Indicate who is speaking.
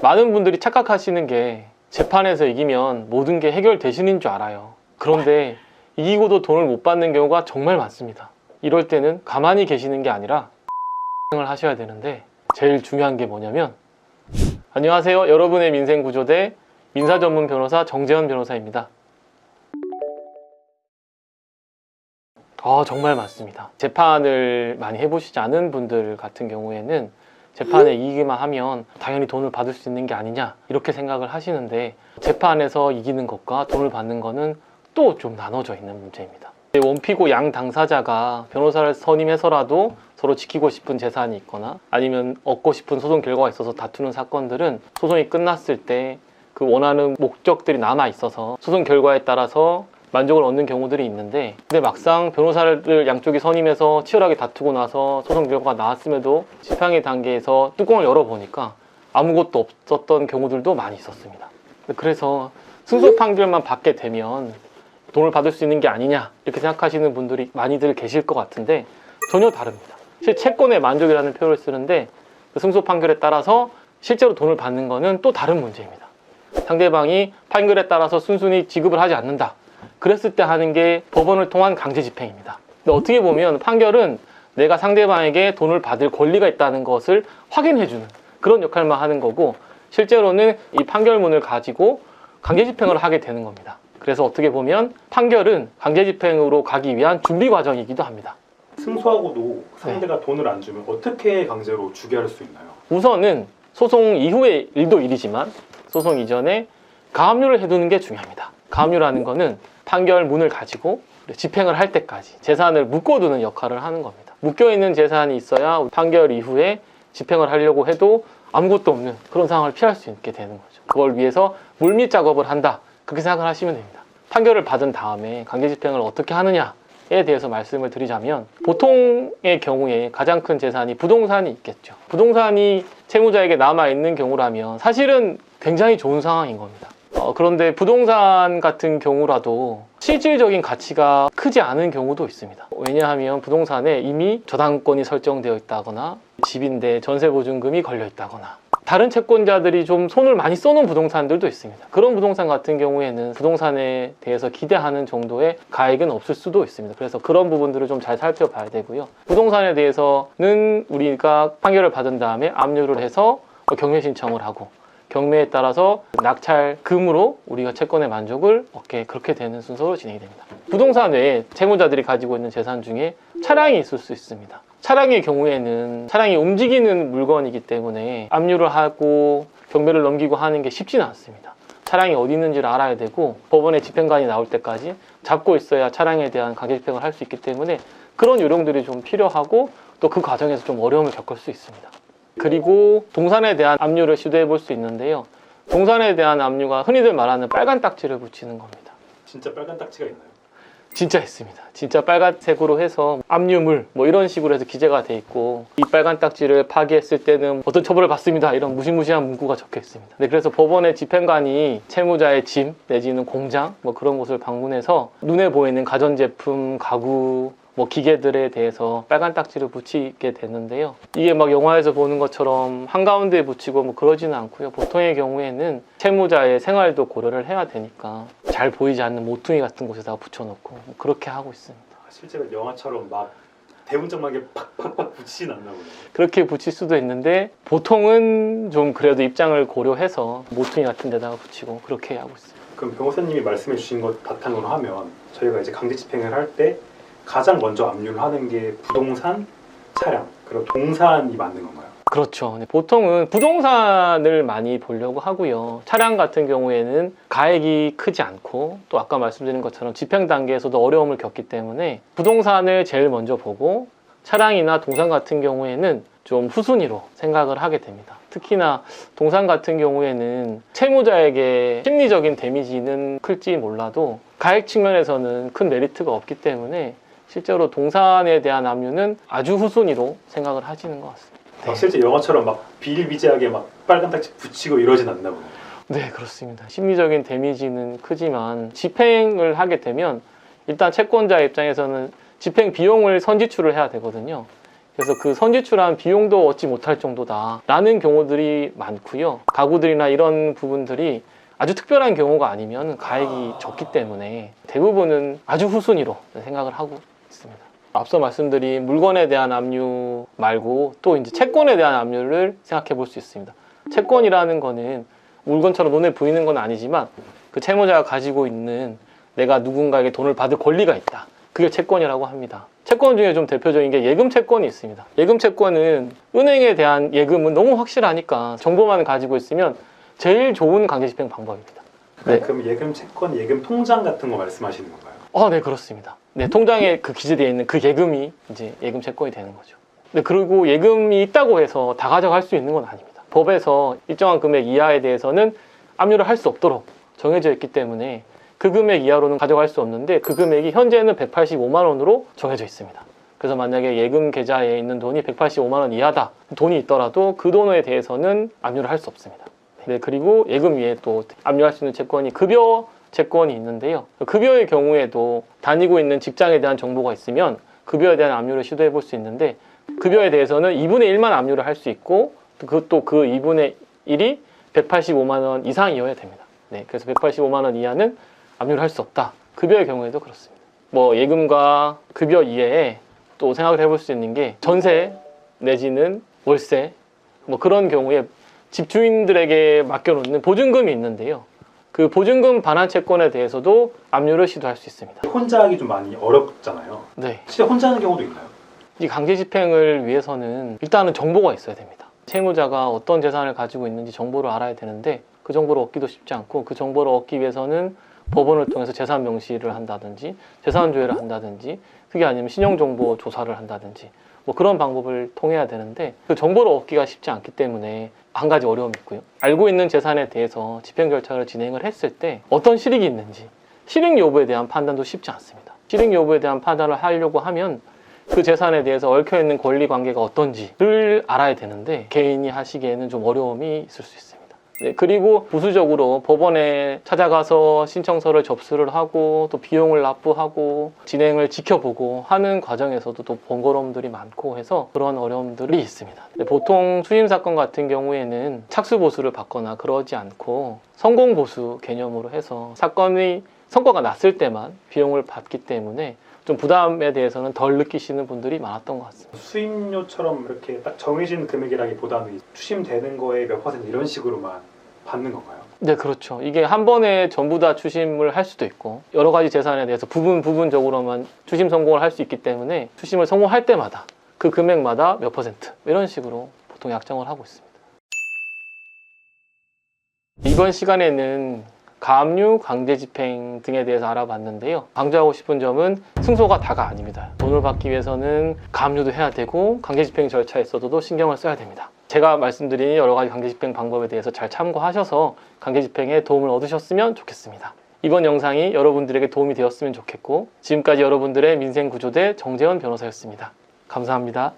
Speaker 1: 많은 분들이 착각하시는 게 재판에서 이기면 모든 게 해결되시는 줄 알아요. 그런데 이기고도 돈을 못 받는 경우가 정말 많습니다. 이럴 때는 가만히 계시는 게 아니라 을 하셔야 되는데, 제일 중요한 게 뭐냐면, 안녕하세요. 여러분의 민생구조대 민사전문 변호사 정재현 변호사입니다. 정말 많습니다. 재판을 많이 해보시지 않은 분들 같은 경우에는 재판에 이기기만 하면 당연히 돈을 받을 수 있는 게 아니냐 이렇게 생각을 하시는데, 재판에서 이기는 것과 돈을 받는 거는 또 좀 나눠져 있는 문제입니다. 원피고 양 당사자가 변호사를 선임해서라도 서로 지키고 싶은 재산이 있거나 아니면 얻고 싶은 소송 결과가 있어서 다투는 사건들은 소송이 끝났을 때 그 원하는 목적들이 남아 있어서 소송 결과에 따라서 만족을 얻는 경우들이 있는데, 근데 막상 변호사를 양쪽이 선임해서 치열하게 다투고 나서 소송 결과가 나왔음에도 집행의 단계에서 뚜껑을 열어보니까 아무것도 없었던 경우들도 많이 있었습니다. 그래서 승소 판결만 받게 되면 돈을 받을 수 있는 게 아니냐 이렇게 생각하시는 분들이 많이들 계실 것 같은데, 전혀 다릅니다. 채권의 만족이라는 표현을 쓰는데, 그 승소 판결에 따라서 실제로 돈을 받는 거는 또 다른 문제입니다. 상대방이 판결에 따라서 순순히 지급을 하지 않는다, 그랬을 때 하는 게 법원을 통한 강제 집행입니다. 근데 어떻게 보면 판결은 내가 상대방에게 돈을 받을 권리가 있다는 것을 확인해주는 그런 역할만 하는 거고, 실제로는 이 판결문을 가지고 강제 집행을 하게 되는 겁니다. 그래서 어떻게 보면 판결은 강제 집행으로 가기 위한 준비 과정이기도 합니다.
Speaker 2: 승소하고도 상대가 돈을 안 주면 어떻게 강제로 주게 할 수 있나요?
Speaker 1: 우선은 소송 이후의 일도 일이지만 소송 이전에 가압류를 해두는 게 중요합니다. 가압류라는 거는 판결문을 가지고 집행을 할 때까지 재산을 묶어두는 역할을 하는 겁니다. 묶여있는 재산이 있어야 판결 이후에 집행을 하려고 해도 아무것도 없는 그런 상황을 피할 수 있게 되는 거죠. 그걸 위해서 물밑 작업을 한다, 그렇게 생각을 하시면 됩니다. 판결을 받은 다음에 강제 집행을 어떻게 하느냐에 대해서 말씀을 드리자면, 보통의 경우에 가장 큰 재산이 부동산이 있겠죠. 부동산이 채무자에게 남아있는 경우라면 사실은 굉장히 좋은 상황인 겁니다. 그런데 부동산 같은 경우라도 실질적인 가치가 크지 않은 경우도 있습니다. 왜냐하면 부동산에 이미 저당권이 설정되어 있다거나 집인데 전세보증금이 걸려 있다거나 다른 채권자들이 좀 손을 많이 써놓은 부동산들도 있습니다. 그런 부동산 같은 경우에는 부동산에 대해서 기대하는 정도의 가액은 없을 수도 있습니다. 그래서 그런 부분들을 좀 잘 살펴봐야 되고요. 부동산에 대해서는 우리가 판결을 받은 다음에 압류를 해서 경매 신청을 하고, 경매에 따라서 낙찰금으로 우리가 채권의 만족을 얻게, 그렇게 되는 순서로 진행이 됩니다. 부동산 외에 채무자들이 가지고 있는 재산 중에 차량이 있을 수 있습니다. 차량의 경우에는 차량이 움직이는 물건이기 때문에 압류를 하고 경매를 넘기고 하는 게 쉽지는 않습니다. 차량이 어디 있는지를 알아야 되고 법원에 집행관이 나올 때까지 잡고 있어야 차량에 대한 강제 집행을 할 수 있기 때문에 그런 요령들이 좀 필요하고, 또 그 과정에서 좀 어려움을 겪을 수 있습니다. 그리고 동산에 대한 압류를 시도해 볼 수 있는데요. 동산에 대한 압류가 흔히들 말하는 빨간 딱지를 붙이는 겁니다.
Speaker 2: 진짜 빨간 딱지가 있나요?
Speaker 1: 진짜 있습니다. 진짜 빨간색으로 해서 압류물 이런 식으로 해서 기재가 돼 있고, 이 빨간 딱지를 파기했을 때는 어떤 처벌을 받습니다, 이런 무시무시한 문구가 적혀 있습니다. 네, 그래서 법원의 집행관이 채무자의 집 내지는 공장 그런 곳을 방문해서 눈에 보이는 가전제품, 가구, 기계들에 대해서 빨간 딱지를 붙이게 되는데요. 이게 영화에서 보는 것처럼 한가운데에 붙이고 그러지는 않고요. 보통의 경우에는 채무자의 생활도 고려를 해야 되니까 잘 보이지 않는 모퉁이 같은 곳에다가 붙여놓고 그렇게 하고 있습니다.
Speaker 2: 실제로 영화처럼 막 대문짝막에 팍팍팍 붙이진 않나 보네요.
Speaker 1: 그렇게 붙일 수도 있는데, 보통은 좀 그래도 입장을 고려해서 모퉁이 같은 데다가 붙이고 그렇게 하고 있습니다.
Speaker 2: 그럼 변호사님이 말씀해 주신 것 바탕으로 하면 저희가 이제 강제 집행을 할 때 가장 먼저 압류를 하는 게 부동산, 차량, 그리고 동산이 맞는 건가요?
Speaker 1: 그렇죠. 보통은 부동산을 많이 보려고 하고요. 차량 같은 경우에는 가액이 크지 않고, 또 아까 말씀드린 것처럼 집행 단계에서도 어려움을 겪기 때문에 부동산을 제일 먼저 보고, 차량이나 동산 같은 경우에는 좀 후순위로 생각을 하게 됩니다. 특히나 동산 같은 경우에는 채무자에게 심리적인 데미지는 클지 몰라도 가액 측면에서는 큰 메리트가 없기 때문에 실제로 동산에 대한 압류는 아주 후순위로 생각을 하시는 것 같습니다. 네.
Speaker 2: 실제 영화처럼 막 비일비재하게 막 빨간 딱지 붙이고 이러진 않나 보네요.
Speaker 1: 네, 그렇습니다. 심리적인 데미지는 크지만 집행을 하게 되면 일단 채권자 입장에서는 집행 비용을 선지출을 해야 되거든요. 그래서 그 선지출한 비용도 얻지 못할 정도다라는 경우들이 많고요. 가구들이나 이런 부분들이 아주 특별한 경우가 아니면 가액이 적기 때문에 대부분은 아주 후순위로 생각을 하고 있습니다. 앞서 말씀드린 물건에 대한 압류 말고 또 이제 채권에 대한 압류를 생각해 볼 수 있습니다. 채권이라는 거는 물건처럼 눈에 보이는 건 아니지만 그 채무자가 가지고 있는 내가 누군가에게 돈을 받을 권리가 있다. 그게 채권이라고 합니다. 채권 중에 좀 대표적인 게 예금 채권이 있습니다. 예금 채권은 은행에 대한 예금은 너무 확실하니까 정보만 가지고 있으면 제일 좋은 강제집행 방법입니다. 네.
Speaker 2: 그럼 예금 채권, 예금 통장 같은 거 말씀하시는 건가요?
Speaker 1: 네, 그렇습니다. 네, 통장에 그 기재되어 있는 그 예금이 이제 예금 채권이 되는 거죠. 네, 그리고 예금이 있다고 해서 다 가져갈 수 있는 건 아닙니다. 법에서 일정한 금액 이하에 대해서는 압류를 할 수 없도록 정해져 있기 때문에 그 금액 이하로는 가져갈 수 없는데 그 금액이 현재는 185만 원으로 정해져 있습니다. 그래서 만약에 예금 계좌에 있는 돈이 185만 원 이하다 돈이 있더라도 그 돈에 대해서는 압류를 할 수 없습니다. 네, 그리고 예금 위에 또 압류할 수 있는 채권이 급여 채권이 있는데요. 급여의 경우에도 다니고 있는 직장에 대한 정보가 있으면 급여에 대한 압류를 시도해 볼 수 있는데 급여에 대해서는 2분의 1만 압류를 할 수 있고 또 그 2분의 1이 185만 원 이상이어야 됩니다. 네, 그래서 185만 원 이하는 압류를 할 수 없다. 급여의 경우에도 그렇습니다. 뭐 예금과 급여 이외에 또 생각을 해볼 수 있는 게 전세 내지는 월세 뭐 그런 경우에 집주인들에게 맡겨놓는 보증금이 있는데요. 그 보증금 반환 채권에 대해서도 압류를 시도할 수 있습니다.
Speaker 2: 혼자 하기 좀 많이 어렵잖아요.
Speaker 1: 네,
Speaker 2: 진짜 혼자 하는 경우도 있나요?
Speaker 1: 이 강제 집행을 위해서는 일단은 정보가 있어야 됩니다. 채무자가 어떤 재산을 가지고 있는지 정보를 알아야 되는데 그 정보를 얻기도 쉽지 않고 그 정보를 얻기 위해서는 법원을 통해서 재산 명시를 한다든지 재산 조회를 한다든지 그게 아니면 신용정보 조사를 한다든지 뭐 그런 방법을 통해야 되는데 그 정보를 얻기가 쉽지 않기 때문에 한 가지 어려움이 있고요. 알고 있는 재산에 대해서 집행 절차를 진행을 했을 때 어떤 실익이 있는지 실익 여부에 대한 판단도 쉽지 않습니다. 실익 여부에 대한 판단을 하려고 하면 그 재산에 대해서 얽혀있는 권리 관계가 어떤지를 알아야 되는데 개인이 하시기에는 좀 어려움이 있을 수 있습니다. 네, 그리고 부수적으로 법원에 찾아가서 신청서를 접수를 하고 또 비용을 납부하고 진행을 지켜보고 하는 과정에서도 또 번거로움들이 많고 해서 그런 어려움들이 있습니다. 네, 보통 추심 사건 같은 경우에는 착수보수를 받거나 그러지 않고 성공보수 개념으로 해서 사건의 성과가 났을 때만 비용을 받기 때문에 좀 부담에 대해서는 덜 느끼시는 분들이 많았던 것 같습니다.
Speaker 2: 수임료처럼 이렇게 딱 정해진 금액이라기보다는 추심되는 거에 몇 퍼센트 이런 식으로만 받는 건가요?
Speaker 1: 네, 그렇죠. 이게 한 번에 전부 다 추심을 할 수도 있고 여러 가지 재산에 대해서 부분적으로만 추심 성공을 할 수 있기 때문에 추심을 성공할 때마다 그 금액마다 몇 퍼센트 이런 식으로 보통 약정을 하고 있습니다. 이번 시간에는 가압류, 강제집행 등에 대해서 알아봤는데요. 강조하고 싶은 점은 승소가 다가 아닙니다. 돈을 받기 위해서는 가압류도 해야 되고 강제집행 절차에서도 신경을 써야 됩니다. 제가 말씀드린 여러 가지 강제집행 방법에 대해서 잘 참고하셔서 강제집행에 도움을 얻으셨으면 좋겠습니다. 이번 영상이 여러분들에게 도움이 되었으면 좋겠고 지금까지 여러분들의 민생구조대 정재원 변호사였습니다. 감사합니다.